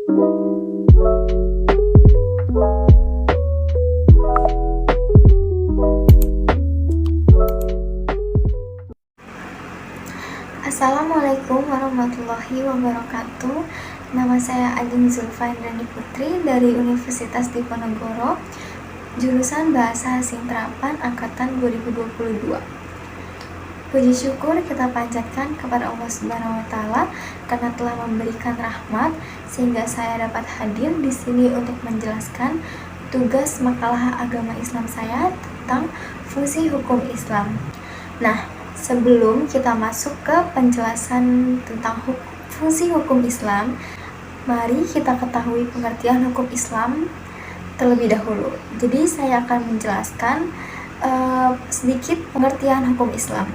Assalamualaikum warahmatullahi wabarakatuh. Nama saya Ageng Zulfa Indrani Putri dari Universitas Diponegoro, jurusan Bahasa Asing Terapan Angkatan 2022. Puji syukur kita panjatkan kepada Allah Subhanahu wa Ta'ala karena telah memberikan rahmat sehingga saya dapat hadir di sini untuk menjelaskan tugas makalah agama Islam saya tentang fungsi hukum Islam. Nah, sebelum kita masuk ke penjelasan tentang fungsi hukum Islam, mari kita ketahui pengertian hukum Islam terlebih dahulu. Jadi saya akan menjelaskan sedikit pengertian hukum Islam.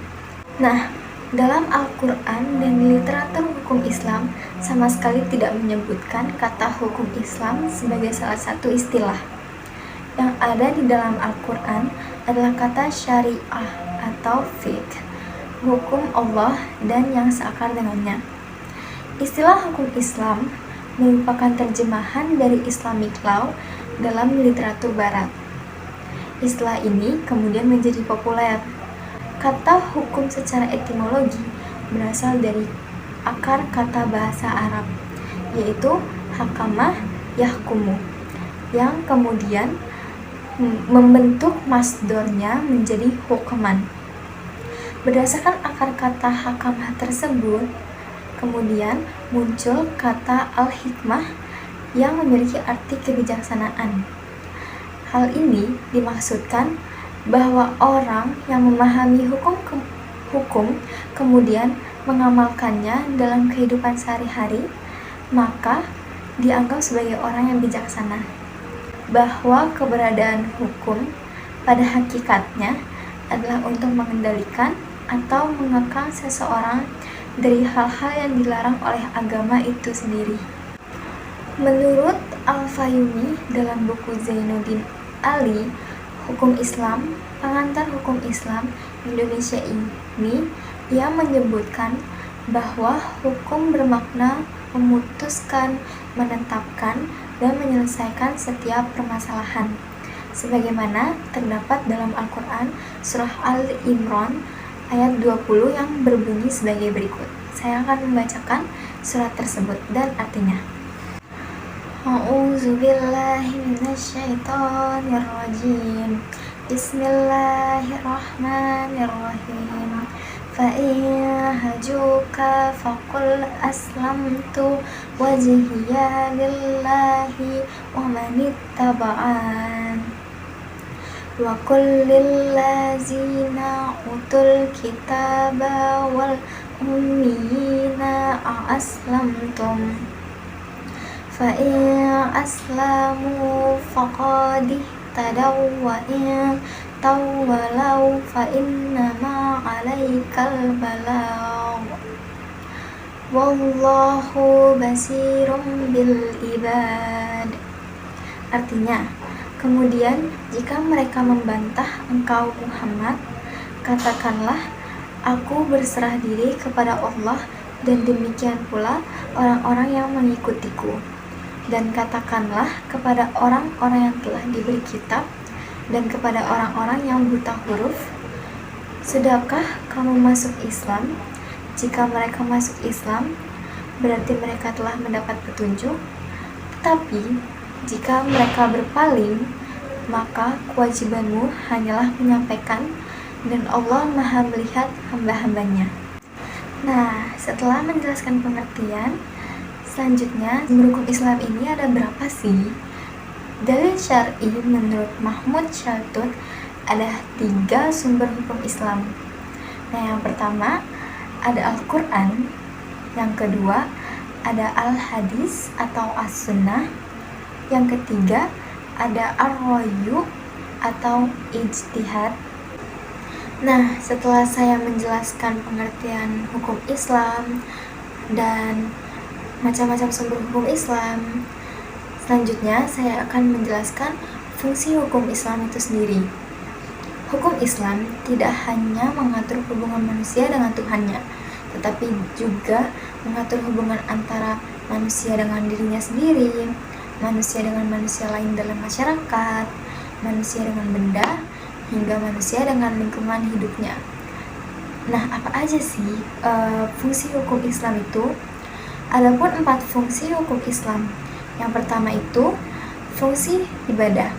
Nah, dalam Al-Quran dan literatur hukum Islam sama sekali tidak menyebutkan kata hukum Islam sebagai salah satu istilah. Yang ada di dalam Al-Quran adalah kata syariah atau fiqh, hukum Allah dan yang seakar dengannya. Istilah hukum Islam merupakan terjemahan dari Islamic law dalam literatur barat. Istilah ini kemudian menjadi populer. Kata hukum secara etimologi berasal dari akar kata bahasa Arab, yaitu hakamah yahkumu, yang kemudian membentuk masdornya menjadi hukman. Berdasarkan akar kata hakamah tersebut, kemudian muncul kata al-hikmah yang memiliki arti kebijaksanaan. Hal ini dimaksudkan bahwa orang yang memahami hukum kemudian mengamalkannya dalam kehidupan sehari-hari, maka dianggap sebagai orang yang bijaksana. Bahwa keberadaan hukum pada hakikatnya adalah untuk mengendalikan atau mengekang seseorang dari hal-hal yang dilarang oleh agama itu sendiri. Menurut Al-Fayumi dalam buku Zainuddin Ali, Hukum Islam, Pengantar Hukum Islam Indonesia ini, ia menyebutkan bahwa hukum bermakna memutuskan, menetapkan, dan menyelesaikan setiap permasalahan. Sebagaimana terdapat dalam Al-Quran Surah Al-Imran ayat 20 yang berbunyi sebagai berikut. Saya akan membacakan surat tersebut dan artinya. A'udzubillahi minasyaitonirrajim. Bismillahirrahmanirrahim. Fa'in hajuka faqul aslamtu wajhiya lillahi wa manittaba'an. Wa qul lillazina utul kitaba wal ummiyina a'aslamtum fa'in aslamu faqadih tadaw wa in tawwalau fa'innama alaikal balagh wallahu basirum bil ibad. Artinya, kemudian jika mereka membantah engkau Muhammad, katakanlah, aku berserah diri kepada Allah dan demikian pula orang-orang yang mengikutiku. Dan katakanlah kepada orang-orang yang telah diberi kitab dan kepada orang-orang yang buta huruf, sudahkah kamu masuk Islam? Jika mereka masuk Islam, berarti mereka telah mendapat petunjuk. Tetapi jika mereka berpaling, maka kewajibanmu hanyalah menyampaikan, dan Allah Maha melihat hamba-hambanya. Nah, setelah menjelaskan pengertian, selanjutnya hukum Islam ini ada berapa sih? Dalil syar'i menurut Mahmud Shaltut ada 3 sumber hukum Islam. Nah, yang pertama ada Al-Quran, yang kedua ada Al-Hadis atau As-Sunnah, yang ketiga ada Ar-Rayu atau Ijtihad. Nah, setelah saya menjelaskan pengertian hukum Islam dan macam-macam sumber hukum Islam, selanjutnya saya akan menjelaskan fungsi hukum Islam itu sendiri. Hukum Islam tidak hanya mengatur hubungan manusia dengan Tuhannya, tetapi juga mengatur hubungan antara manusia dengan dirinya sendiri, manusia dengan manusia lain dalam masyarakat, manusia dengan benda, hingga manusia dengan lingkungan hidupnya. Nah, apa aja sih fungsi hukum Islam itu? Adapun 4 fungsi hukum Islam. Yang pertama itu fungsi ibadah.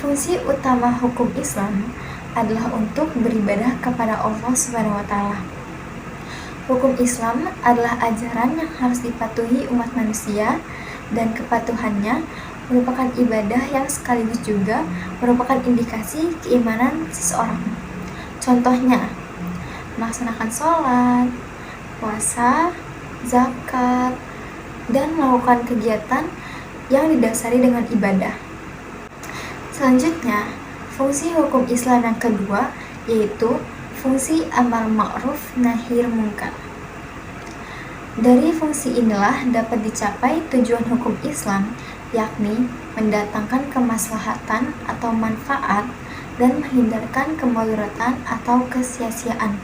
Fungsi utama hukum Islam adalah untuk beribadah kepada Allah Subhanahu wa taala. Hukum Islam adalah ajaran yang harus dipatuhi umat manusia, dan kepatuhannya merupakan ibadah yang sekaligus juga merupakan indikasi keimanan seseorang. Contohnya, melaksanakan sholat, puasa, zakat, dan melakukan kegiatan yang didasari dengan ibadah. Selanjutnya, fungsi hukum Islam yang kedua yaitu fungsi amar ma'ruf nahi munkar. Dari fungsi inilah dapat dicapai tujuan hukum Islam, yakni mendatangkan kemaslahatan atau manfaat dan menghindarkan kemudaratan atau kesia-siaan,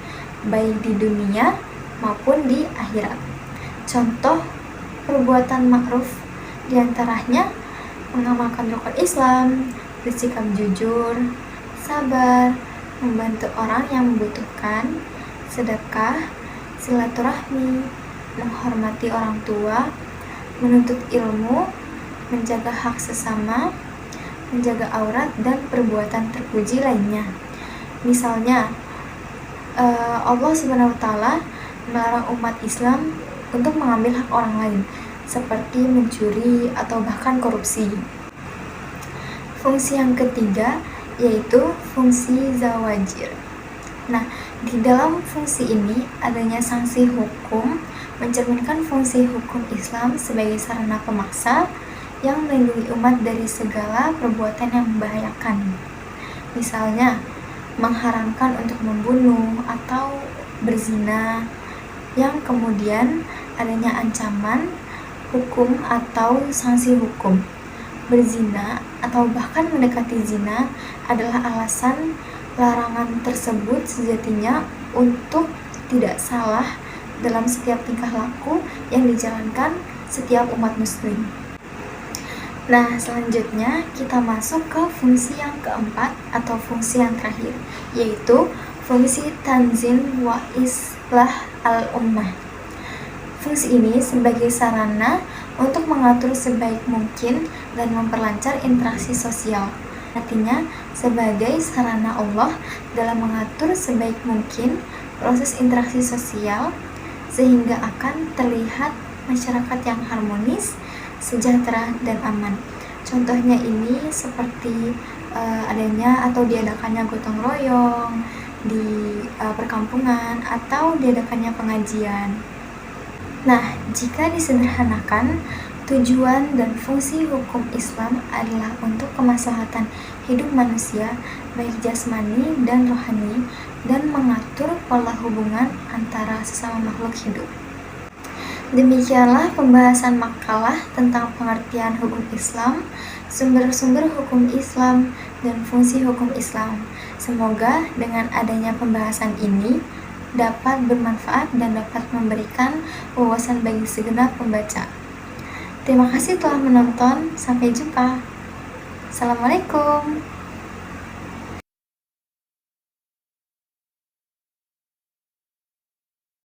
baik di dunia maupun di akhirat. Contoh perbuatan ma'ruf diantaranya mengamalkan rukun Islam, bersikap jujur, sabar, membantu orang yang membutuhkan, sedekah, silaturahmi, menghormati orang tua, menuntut ilmu, menjaga hak sesama, menjaga aurat, dan perbuatan terpuji lainnya. Misalnya, Allah Subhanahu wa taala melarang umat Islam untuk mengambil hak orang lain, seperti mencuri atau bahkan korupsi. Fungsi yang ketiga yaitu fungsi zawajir. Nah, di dalam fungsi ini adanya sanksi hukum mencerminkan fungsi hukum Islam sebagai sarana pemaksa yang melindungi umat dari segala perbuatan yang membahayakan. Misalnya, mengharamkan untuk membunuh atau berzina, yang kemudian adanya ancaman hukum atau sanksi hukum. Berzina atau bahkan mendekati zina adalah alasan larangan tersebut sejatinya untuk tidak salah dalam setiap tingkah laku yang dijalankan setiap umat muslim. Nah, selanjutnya kita masuk ke fungsi yang keempat atau fungsi yang terakhir, yaitu fungsi tanzim wa islah al-ummah. Fungsi ini sebagai sarana untuk mengatur sebaik mungkin dan memperlancar interaksi sosial. Artinya, sebagai sarana Allah dalam mengatur sebaik mungkin proses interaksi sosial sehingga akan terlihat masyarakat yang harmonis, sejahtera, dan aman. Contohnya ini seperti adanya atau diadakannya gotong royong di perkampungan atau diadakannya pengajian. Nah, jika disederhanakan, tujuan dan fungsi hukum Islam adalah untuk kemaslahatan hidup manusia, baik jasmani dan rohani, dan mengatur pola hubungan antara sesama makhluk hidup. Demikianlah pembahasan makalah tentang pengertian hukum Islam, sumber-sumber hukum Islam, dan fungsi hukum Islam. Semoga dengan adanya pembahasan ini dapat bermanfaat dan dapat memberikan wawasan bagi segenap pembaca. Terima kasih telah menonton. Sampai jumpa. Assalamualaikum.